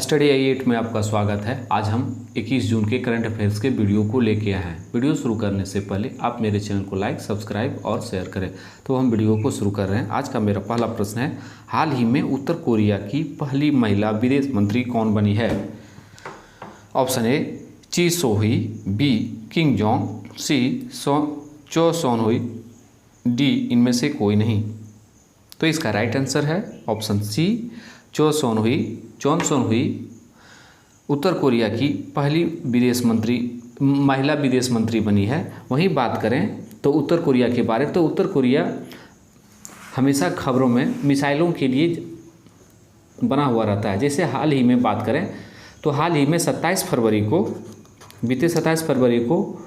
Study आई8 में आपका स्वागत है। आज हम 21 जून के करंट अफेयर्स के वीडियो को लेके आए हैं। वीडियो शुरू करने से पहले आप मेरे चैनल को लाइक, सब्सक्राइब और शेयर करें। तो हम वीडियो को शुरू कर रहे हैं। आज का मेरा पहला प्रश्न है, हाल ही में उत्तर कोरिया की पहली महिला विदेश मंत्री कौन बनी है? ऑप्शन ए ची सोही, बी किम जोंग, सी चो सोन हुई, डी इनमें से कोई नहीं। तो इसका राइट आंसर है ऑप्शन सी चो सोन हुई उत्तर कोरिया की पहली महिला विदेश मंत्री बनी है। वहीं बात करें तो उत्तर कोरिया के बारे में, तो उत्तर कोरिया हमेशा खबरों में मिसाइलों के लिए बना हुआ रहता है। जैसे हाल ही में बात करें तो हाल ही में बीते 27 फरवरी को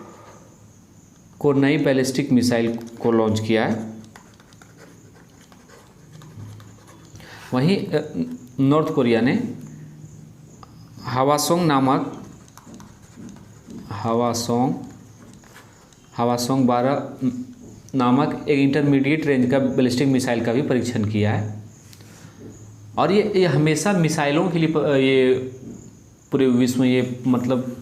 नई बैलिस्टिक मिसाइल को लॉन्च किया है। वहीं नॉर्थ कोरिया ने हवासोंग नामक एक इंटरमीडिएट रेंज का बैलिस्टिक मिसाइल का भी परीक्षण किया है। और ये हमेशा मिसाइलों के लिए ये पूरे विश्व में ये मतलब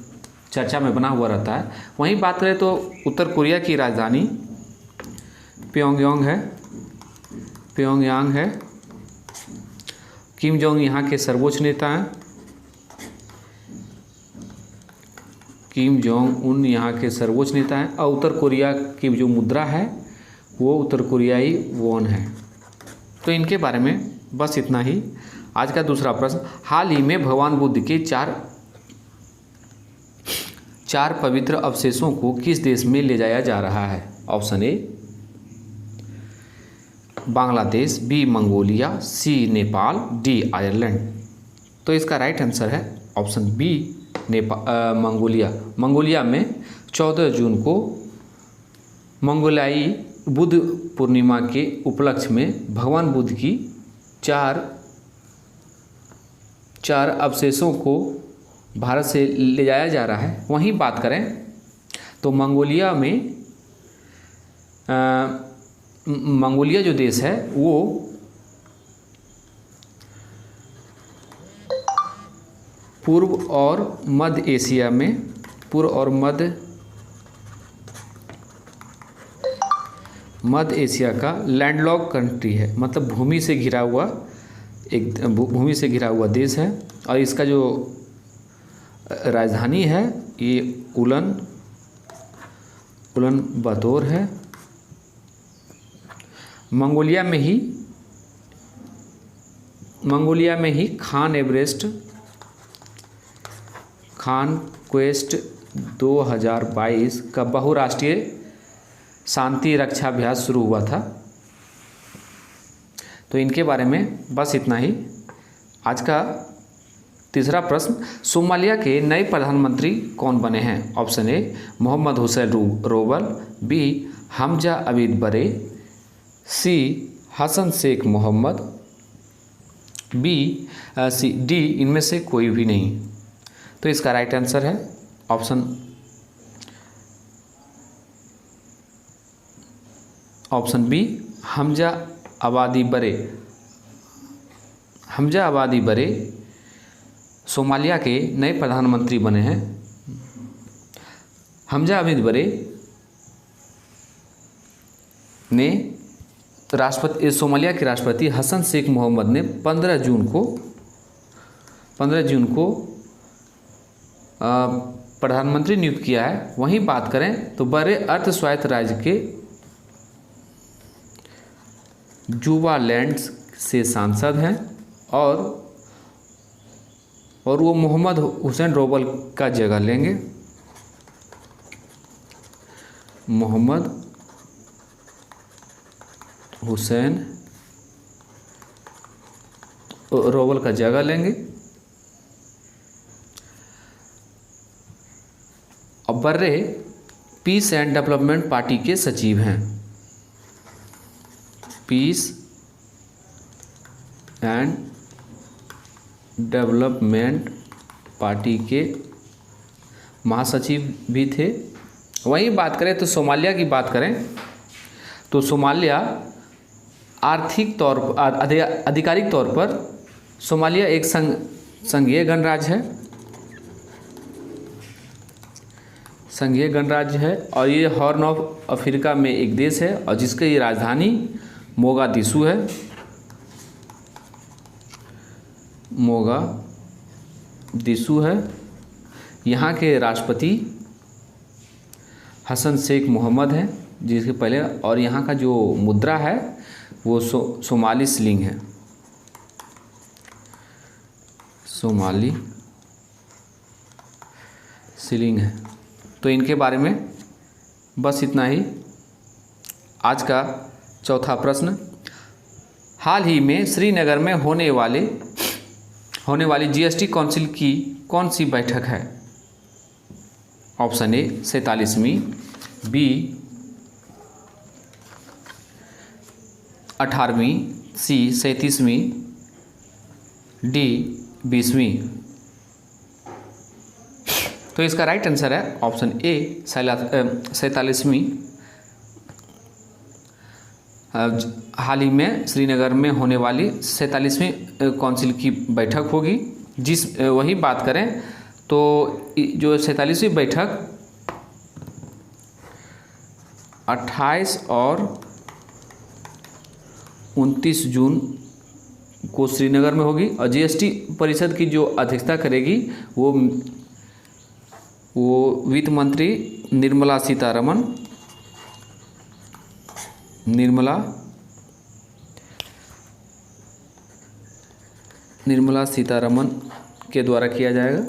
चर्चा में बना हुआ रहता है। वहीं बात करें तो उत्तर कोरिया की राजधानी प्योंगयांग है। किम जोंग यहाँ के सर्वोच्च नेता हैं। किम जोंग उन यहाँ के सर्वोच्च नेता हैं। और उत्तर कोरिया की जो मुद्रा है वो उत्तर कोरियाई वॉन है। तो इनके बारे में बस इतना ही। आज का दूसरा प्रश्न, हाल ही में भगवान बुद्ध के चार पवित्र अवशेषों को किस देश में ले जाया जा रहा है? Option A Bangladesh, B Mongolia, C Nepal, D Ireland. तो इसका राइट आंसर है ऑप्शन बी मंगोलिया। मंगोलिया में 14 जून को मंगोलियाई बुद्ध पूर्णिमा के उपलक्ष्य में भगवान बुद्ध की चार अवशेषों को भारत से ले जाया जा रहा है। वहीं बात करें तो मंगोलिया जो देश है वो पूर्व और मध्य एशिया का लैंडलॉक कंट्री है। मतलब भूमि से घिरा हुआ देश है। और इसका जो राजधानी है ये उलन बतौर है। मंगोलिया में ही खान क्वेस्ट 2022 का बहुराष्ट्रीय शांति रक्षा अभ्यास शुरू हुआ था। तो इनके बारे में बस इतना ही। आज का तीसरा प्रश्न, सोमालिया के नए प्रधानमंत्री कौन बने हैं? Option A Mohamed Hussein Roble, B Hamza Abdi Barre, C Hassan Sheikh Mohamud, D इनमें से कोई भी नहीं। तो इसका राइट आंसर है option B Hamza Abdi Barre Somalia के नए प्रधानमंत्री बने हैं। हमजा अबीद बरे ने सोमालिया के राष्ट्रपति हसन शेख मोहम्मद ने 15 जून को प्रधानमंत्री नियुक्त किया है। वहीं बात करें तो बड़े अर्ध स्वायत्त राज्य के जुबालैंड से सांसद हैं और वो मोहम्मद हुसैन रोबल का जगह लेंगे। मोहम्मद हुसैन रोबल का जगह लेंगे। और बर्रे पीस एंड डेवलपमेंट पार्टी के सचिव हैं। पीस एंड डेवलपमेंट पार्टी के महासचिव भी थे। वहीं बात करें तो सोमालिया की बात करें तो सोमालिया आधिकारिक तौर पर सोमालिया एक संघीय गणराज्य है, संघीय गणराज्य है। और ये हॉर्न ऑफ अफ्रीका में एक देश है और जिसकी राजधानी मोगादिशु है, मोगादिशु है। यहाँ के राष्ट्रपति हसन शेख मोहम्मद हैं जिसके पहले, और यहाँ का जो मुद्रा है वो सोमाली शिलिंग है, सोमाली शिलिंग है। तो इनके बारे में बस इतना ही। आज का चौथा प्रश्न, हाल ही में श्रीनगर में होने वाली जीएसटी काउंसिल की कौन सी बैठक है? ऑप्शन ए 47वीं, बी 18वीं, सी 37वीं, डी 20वीं। तो इसका राइट आंसर है ऑप्शन ए 47वीं। हाल ही में श्रीनगर में होने वाली 47वीं काउंसिल की बैठक होगी। वही बात करें तो जो 47वीं बैठक 28 और 29 जून को श्रीनगर में होगी। और जीएसटी परिषद की जो अध्यक्षता करेगी वो वित्त मंत्री निर्मला सीतारमन के द्वारा किया जाएगा,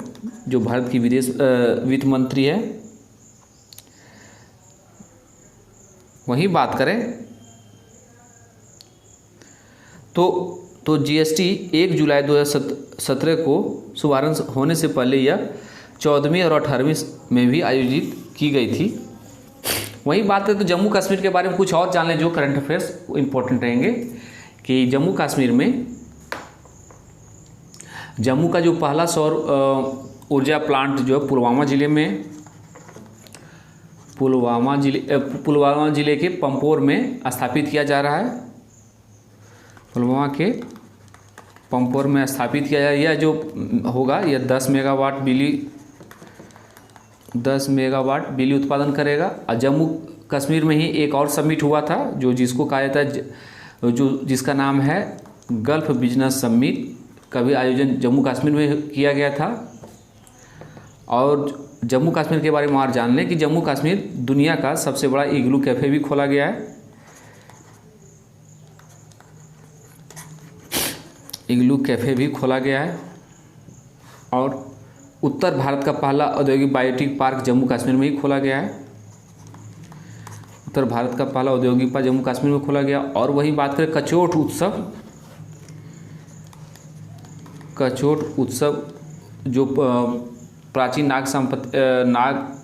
जो भारत की वित्त मंत्री है। वहीं बात करें तो जीएसटी 1 जुलाई 2017 को शुभारंभ होने से पहले यह 14वीं और 18वीं में भी आयोजित की गई थी। वहीं बात करें तो जम्मू कश्मीर के बारे में कुछ और जान लें जो करंट अफेयर्स इंपॉर्टेंट रहेंगे कि जम्मू कश्मीर में जम्मू का जो पहला सौर ऊर्जा प्लांट जो है पुलवामा जिले के पंपोर में स्थापित किया जा रहा है। पुलवामा के पंपोर में स्थापित किया जा रहा है। यह जो होगा यह 10 मेगावाट बिजली उत्पादन करेगा। और जम्मू कश्मीर में ही एक और समिट हुआ था जिसको कहा जाता है जिसका नाम है गल्फ बिजनेस समिट, का भी आयोजन जम्मू कश्मीर में किया गया था। और जम्मू कश्मीर के बारे में और जान लें कि जम्मू कश्मीर दुनिया का सबसे बड़ा इग्लू कैफ़े भी खोला गया है। इग्लू कैफ़े भी खोला गया है। और उत्तर भारत का पहला औद्योगिक बायोटेक पार्क जम्मू कश्मीर में ही खोला गया है। उत्तर भारत का पहला औद्योगिक पार्क जम्मू कश्मीर में खोला गया। और वही बात करें कचोट उत्सव जो प्राचीन नाग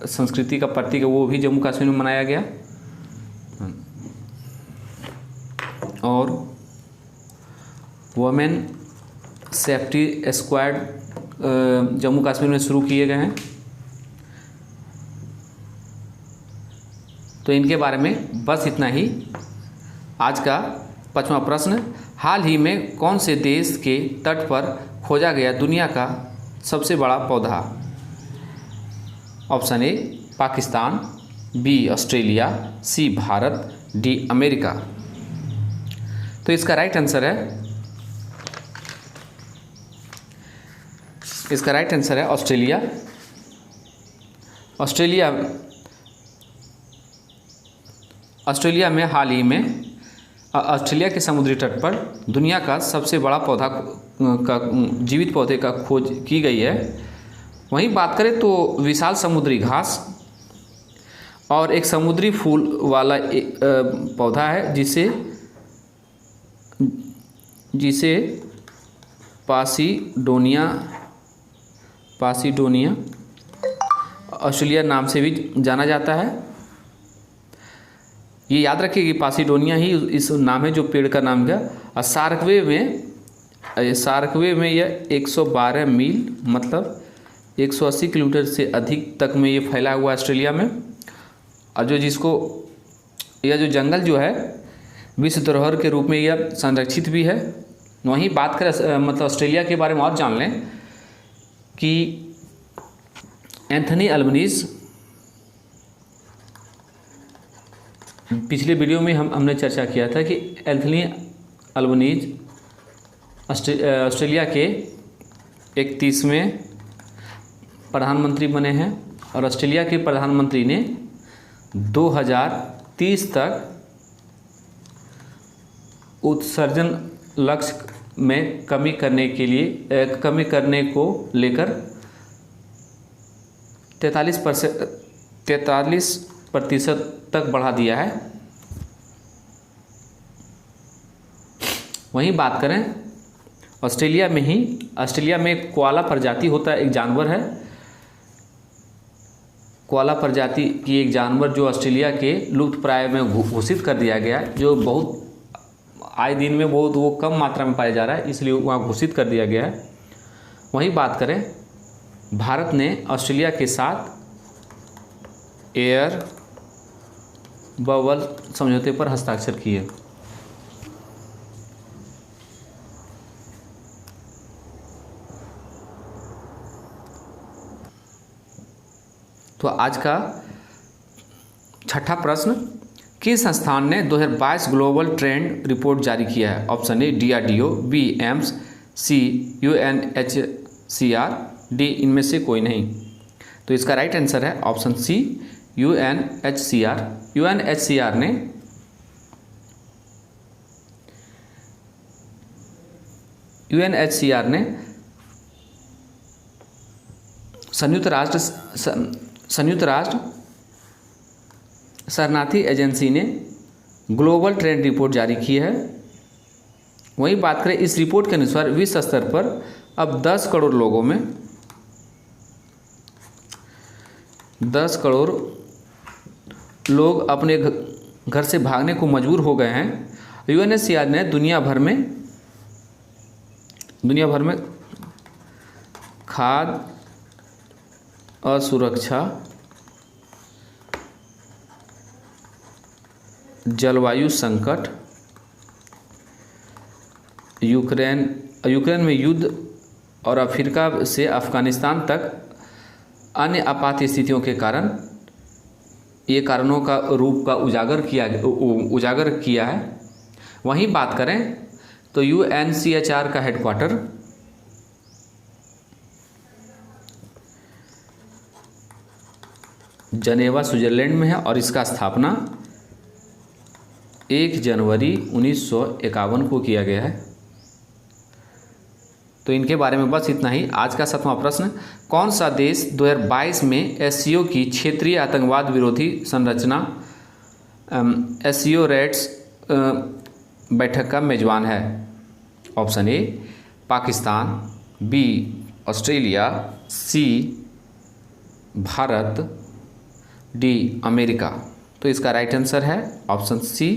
संस्कृति का प्रतीक है वो भी जम्मू कश्मीर में मनाया गया। और women safety squad Jammu Kashmir में शुरू किए गए हैं। तो इनके बारे में बस इतना ही। आज का 5वां प्रश्न, हाल ही में कौन से देश के तट पर खोजा गया दुनिया का सबसे बड़ा पौधा? Option A Pakistan, B Australia, C Bharat, D America. तो इसका राइट आंसर है ऑस्ट्रेलिया। ऑस्ट्रेलिया में हाल ही में ऑस्ट्रेलिया के समुद्री तट पर दुनिया का सबसे बड़ा जीवित पौधे का खोज की गई है। वहीं बात करें तो विशाल समुद्री घास और एक समुद्री फूल वाला एक पौधा है जिसे पासिडोनिया ऑस्ट्रेलिया नाम से भी जाना जाता है। ये याद रखिए कि पासिडोनिया ही इस नाम है जो पेड़ का नाम है। और सार्कवे में यह 112 मील मतलब 180 किलोमीटर से अधिक तक में ये फैला हुआ है ऑस्ट्रेलिया में। और यह जो जंगल जो है विश्व धरोहर के रूप में यह संरक्षित भी है। वहीं बात करें मतलब ऑस्ट्रेलिया के बारे में और जान लें कि एंथनी अल्बनीज़, पिछले वीडियो में हमने चर्चा किया था कि एंथनी अल्बनीज़ ऑस्ट्रेलिया के 31वें प्रधानमंत्री बने हैं और ऑस्ट्रेलिया के प्रधानमंत्री ने 2030 तक उत्सर्जन लक्ष्य में कमी करने को लेकर 43% तक बढ़ा दिया है। वहीं बात करें ऑस्ट्रेलिया में कोआला प्रजाति होता है, एक जानवर है, कोआला प्रजाति की एक जानवर जो ऑस्ट्रेलिया के लुप्त प्राय में घोषित कर दिया गया है, जो बहुत आए दिन में बहुत वो कम मात्रा में पाया जा रहा है, इसलिए वहाँ घोषित कर दिया गया है। वहीं बात करें भारत ने ऑस्ट्रेलिया के साथ एयर बबल समझौते पर हस्ताक्षर किए। तो आज का छठा प्रश्न, किस संस्थान ने 2022 ग्लोबल ट्रेंड रिपोर्ट जारी किया है? Option A DRDO, B AIIMS, C UNHCR, D इनमें से कोई नहीं। तो इसका राइट आंसर है ऑप्शन सी UNHCR। UNHCR ने संयुक्त राष्ट्र शरणार्थी एजेंसी ने ग्लोबल ट्रेंड रिपोर्ट जारी की है। वहीं बात करें इस रिपोर्ट के अनुसार विश्व स्तर पर अब 10 करोड़ लोगों में 10 करोड़ लोग अपने घर से भागने को मजबूर हो गए हैं। UNHCR ने दुनिया भर में खाद्य असुरक्षा, जलवायु संकट, यूक्रेन में युद्ध और अफ्रीका से अफगानिस्तान तक अन्य आपात स्थितियों के कारण ये कारणों का रूप का उजागर किया है। वहीं बात करें तो UNCHR का हेडक्वार्टर जनेवा स्विट्जरलैंड में है और इसका स्थापना 1 जनवरी 1951 को किया गया है। तो इनके बारे में बस इतना ही। आज का 7वां प्रश्न, कौन सा देश 2022 में SCO की क्षेत्रीय आतंकवाद विरोधी संरचना SCO रेड्स बैठक का मेजबान है? Option A Pakistan, B Australia, C Bharat, D America. तो इसका राइट आंसर है option C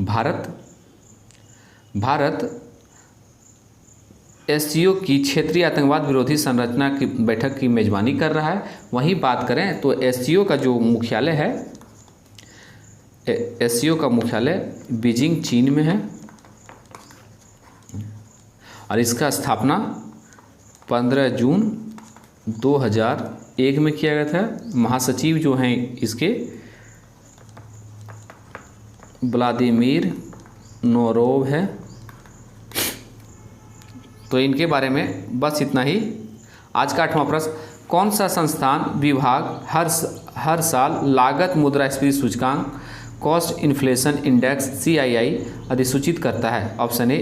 Bharat. Bharat SCO की क्षेत्रीय आतंकवाद विरोधी संरचना की बैठक की मेजबानी कर रहा है। वहीं बात करें तो SCO का जो मुख्यालय है, SCO का मुख्यालय बीजिंग चीन में है और इसका स्थापना 15 जून 2001 में किया गया था। महासचिव जो हैं इसके व्लादिमीर नोरोव है। तो इनके बारे में बस इतना ही। आज का 8वां प्रश्न, कौन सा संस्थान विभाग हर साल लागत मुद्रास्फीति सूचकांक कॉस्ट इन्फ्लेशन इंडेक्स CII अधिसूचित करता है? Option A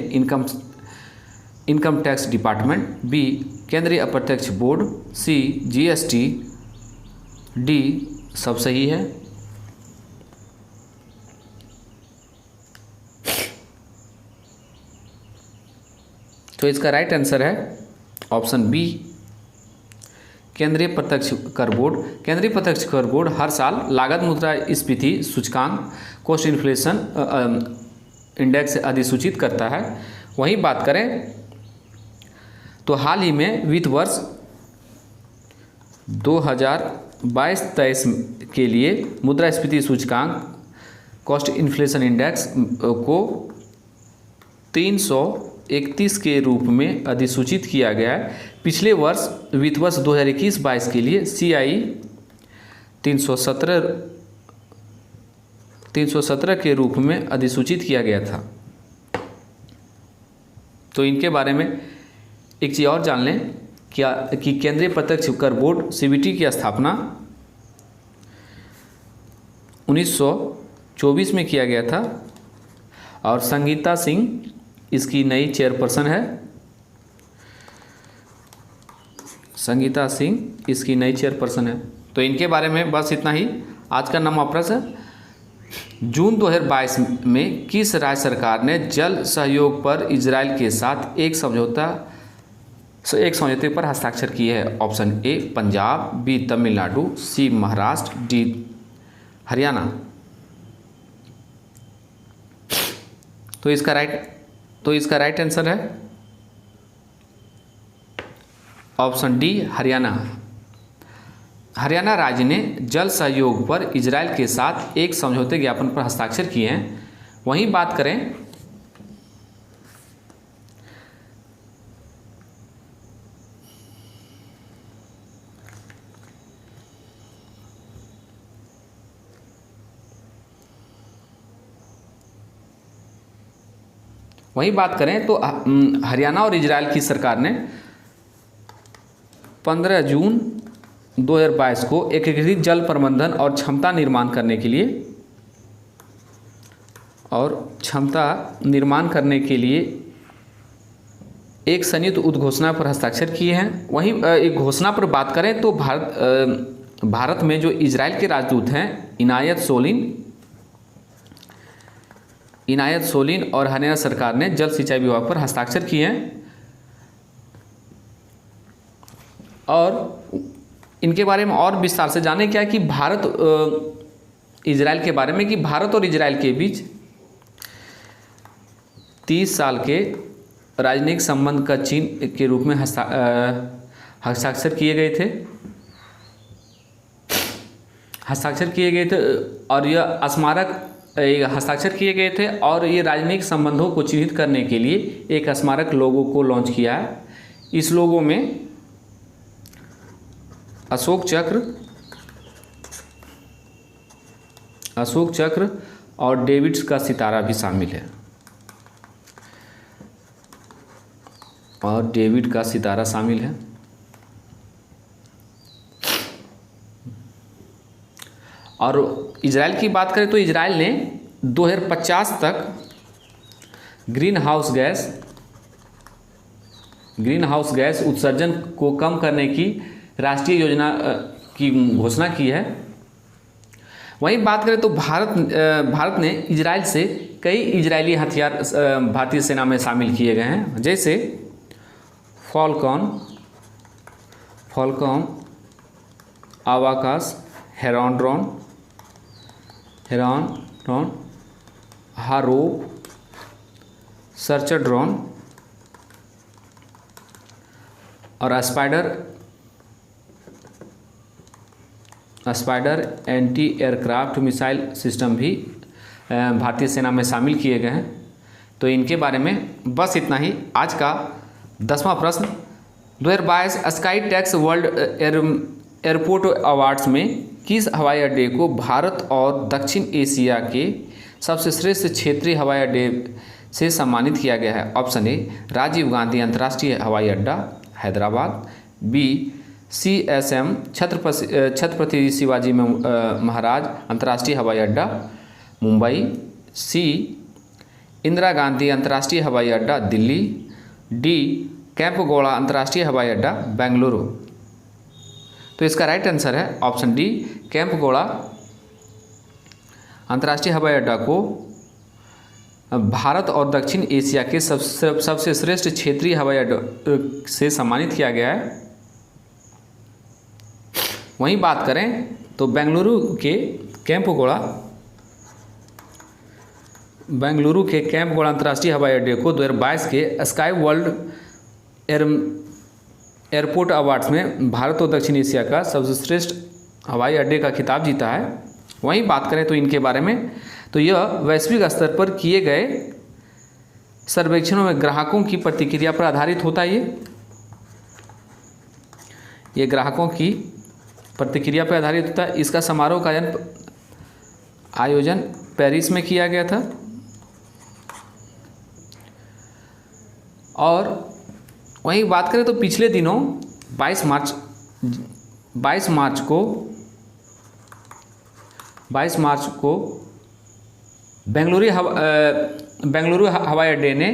income tax department, B केंद्रीय अप्रत्यक्ष बोर्ड, सी GST, डी सब सही है। तो इसका राइट आंसर है ऑप्शन बी केंद्रीय प्रत्यक्ष कर बोर्ड। केंद्रीय प्रत्यक्ष कर बोर्ड हर साल लागत मुद्रास्फीति सूचकांक कॉस्ट इन्फ्लेशन इंडेक्स अधिसूचित करता है। वहीं बात करें तो हाल ही में वित्त वर्ष 2022-23 के लिए मुद्रास्फीति सूचकांक कॉस्ट इन्फ्लेशन इंडेक्स को 331 के रूप में अधिसूचित किया गया है। पिछले वर्ष वित्त वर्ष 2021-22 के लिए CI 317 के रूप में अधिसूचित किया गया था। तो इनके बारे में एक चीज़ और जान लें क्या कि केंद्रीय प्रत्यक्ष कर बोर्ड CBT की स्थापना 1924 में किया गया था और संगीता सिंह इसकी नई चेयरपर्सन है। संगीता सिंह इसकी नई चेयरपर्सन है। तो इनके बारे में बस इतना ही। आज का नवा प्रश्न, जून 2022 में किस राज्य सरकार ने जल सहयोग पर इजराइल के साथ एक समझौते पर हस्ताक्षर किए हैं? Option A Punjab, B Tamil Nadu, C Maharashtra, D Haryana. तो इसका राइट आंसर है ऑप्शन डी हरियाणा। हरियाणा राज्य ने जल सहयोग पर इजराइल के साथ एक समझौते ज्ञापन पर हस्ताक्षर किए हैं। वहीं बात करें तो हरियाणा और इजराइल की सरकार ने 15 जून 2022 को एकीकृत जल प्रबंधन और क्षमता निर्माण करने के लिए एक संयुक्त उद्घोषणा पर हस्ताक्षर किए हैं। वहीं एक घोषणा पर बात करें तो भारत में जो इजराइल के राजदूत हैं इनायत सोलिन और हरियाणा सरकार ने जल सिंचाई विभाग पर हस्ताक्षर किए हैं। और इनके बारे में और विस्तार से जाने क्या है कि इजराइल के बारे में कि भारत और इजराइल के बीच 30 साल के राजनयिक संबंध का चिन्ह के रूप में हस्ताक्षर किए गए थे और यह स्मारक हस्ताक्षर किए गए थे और ये राजनयिक संबंधों को चिन्हित करने के लिए एक स्मारक लोगो को लॉन्च किया है। इस लोगो में अशोक चक्र और डेविड्स का सितारा भी शामिल है और इजराइल की बात करें तो इजराइल ने 2050 तक ग्रीन हाउस गैस उत्सर्जन को कम करने की राष्ट्रीय योजना की घोषणा की है। वहीं बात करें तो भारत ने इजराइल से कई इजरायली हथियार भारतीय सेना में शामिल किए गए हैं, जैसे फॉल्कॉन आवाकाश, हेरॉन ड्रोन, हारो, सर्चर ड्रोन और spider anti aircraft missile system भी भारतीय सेना में शामिल किए गए हैं। तो इनके बारे में बस इतना ही। आज का 10वां प्रश्न, 2022 sky tax world airport awards में किस हवाई अड्डे को भारत और दक्षिण एशिया के सबसे श्रेष्ठ क्षेत्रीय हवाई अड्डे से सम्मानित किया गया है? ऑप्शन ए राजीव गांधी अंतर्राष्ट्रीय हवाई अड्डा हैदराबाद, बी CSM छत्रपति शिवाजी महाराज अंतर्राष्ट्रीय हवाई अड्डा मुंबई, सी इंदिरा गांधी अंतर्राष्ट्रीय हवाई अड्डा दिल्ली, डी कैंपगोड़ा अंतर्राष्ट्रीय हवाई अड्डा बेंगलुरु। तो इसका राइट आंसर है ऑप्शन डी, कैंपगोड़ा अंतर्राष्ट्रीय हवाई अड्डा को भारत और दक्षिण एशिया के सबसे श्रेष्ठ क्षेत्रीय हवाई अड्डा से सम्मानित किया गया है। वहीं बात करें तो बेंगलुरु के कैंपगोड़ा अंतर्राष्ट्रीय हवाई अड्डे को 2022 के स्काई वर्ल्ड एयरपोर्ट अवार्ड्स में भारत और दक्षिण एशिया का सबसे श्रेष्ठ हवाई अड्डे का खिताब जीता है। वहीं बात करें तो इनके बारे में तो यह वैश्विक स्तर पर किए गए सर्वेक्षणों में ग्राहकों की प्रतिक्रिया पर आधारित होता है ये। ये ग्राहकों की प्रतिक्रिया पर आधारित होता है। इसका समारोह का आयोजन पेरिस में किया गया था। और वहीं बात करें तो पिछले दिनों 22 मार्च को बेंगलुरु हवाई अड्डे ने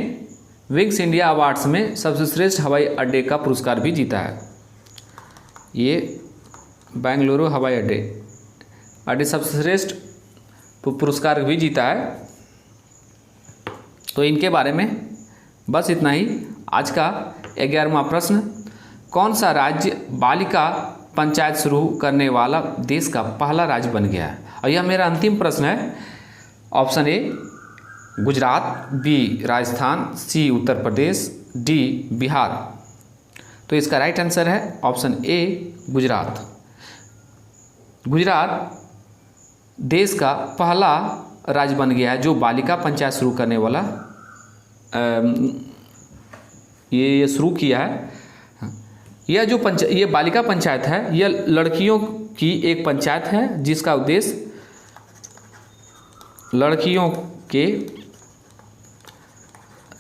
विंग्स इंडिया अवार्ड्स में सबसे श्रेष्ठ हवाई अड्डे का पुरस्कार भी जीता है। ये बेंगलुरु हवाई अड्डे सबसे श्रेष्ठ पुरस्कार भी जीता है। तो इनके बारे में बस इतना ही। आज का 11वां प्रश्न, कौन सा राज्य बालिका पंचायत शुरू करने वाला देश का पहला राज्य बन गया है? और यह मेरा अंतिम प्रश्न है। Option A Gujarat, B Rajasthan, C Uttar Pradesh, D Bihar. तो इसका राइट आंसर है ऑप्शन ए गुजरात। गुजरात देश का पहला राज्य बन गया है जो बालिका पंचायत शुरू करने वाला ये शुरू किया है। यह जो ये बालिका पंचायत है, यह लड़कियों की एक पंचायत है जिसका उद्देश्य लड़कियों के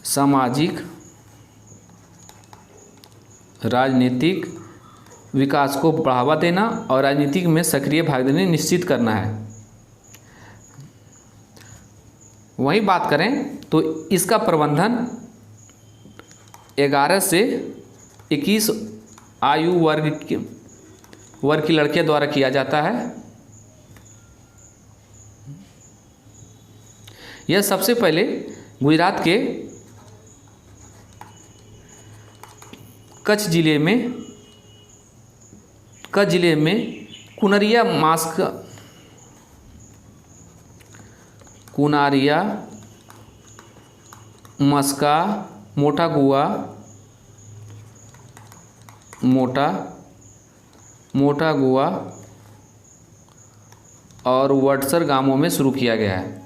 सामाजिक राजनीतिक विकास को बढ़ावा देना और राजनीतिक में सक्रिय भागीदारी निश्चित करना है। वहीं बात करें तो इसका प्रबंधन 11 से 21 आयु वर्ग की लड़कियों द्वारा किया जाता है। यह सबसे पहले गुजरात के कच्छ जिले में कुनरिया मस्का, मोटा गुआ और वटसर गांवों में शुरू किया गया है।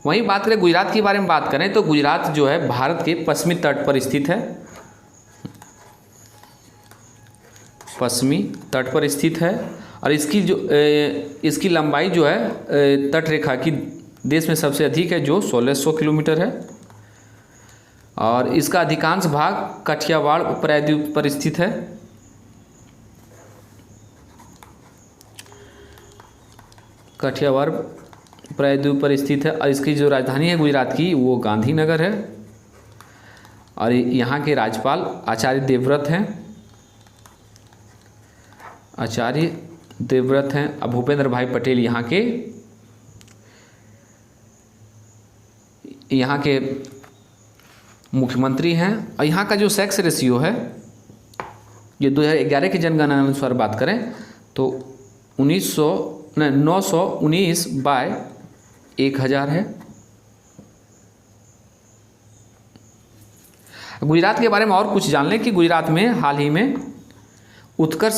वहीं बात करें गुजरात के बारे में बात करें तो गुजरात जो है भारत के पश्चिमी तट पर स्थित है। पश्चिमी तट पर स्थित है और इसकी लंबाई जो है तट रेखा की देश में सबसे अधिक है जो 1600 किलोमीटर है। और इसका अधिकांश भाग काठियावाड़ प्रायद्वीप पर स्थित है। काठियावाड़ प्रायद्वीप पर स्थित है और इसकी जो राजधानी है गुजरात की वो गांधीनगर है। और यहाँ के राज्यपाल आचार्य देवव्रत हैं। अब भूपेंद्र भाई पटेल यहाँ के मुख्यमंत्री हैं। और यहाँ का जो सेक्स रेशियो है ये 2011 की जनगणना अनुसार बात करें तो 919/1000 है। गुजरात के बारे में और कुछ जान लें कि गुजरात में हाल ही में उत्कर्ष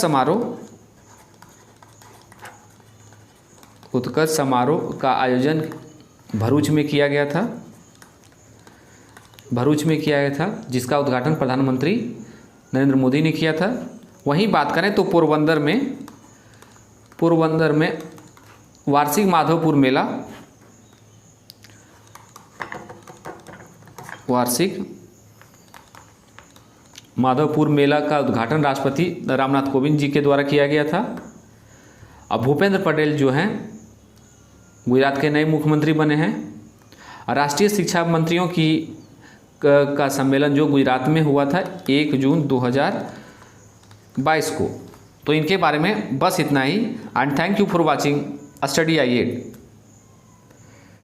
समारोह का आयोजन भरूच में किया गया था जिसका उद्घाटन प्रधानमंत्री नरेंद्र मोदी ने किया था। वहीं बात करें तो पोरबंदर में वार्षिक माधवपुर मेला का उद्घाटन राष्ट्रपति रामनाथ कोविंद जी के द्वारा किया गया था। अब भूपेंद्र पटेल जो हैं गुजरात के नए मुख्यमंत्री बने हैं। राष्ट्रीय शिक्षा मंत्रियों का सम्मेलन जो गुजरात में हुआ था 1 जून 2022 को। तो इनके बारे में बस इतना ही। And thank you for watching study आई8।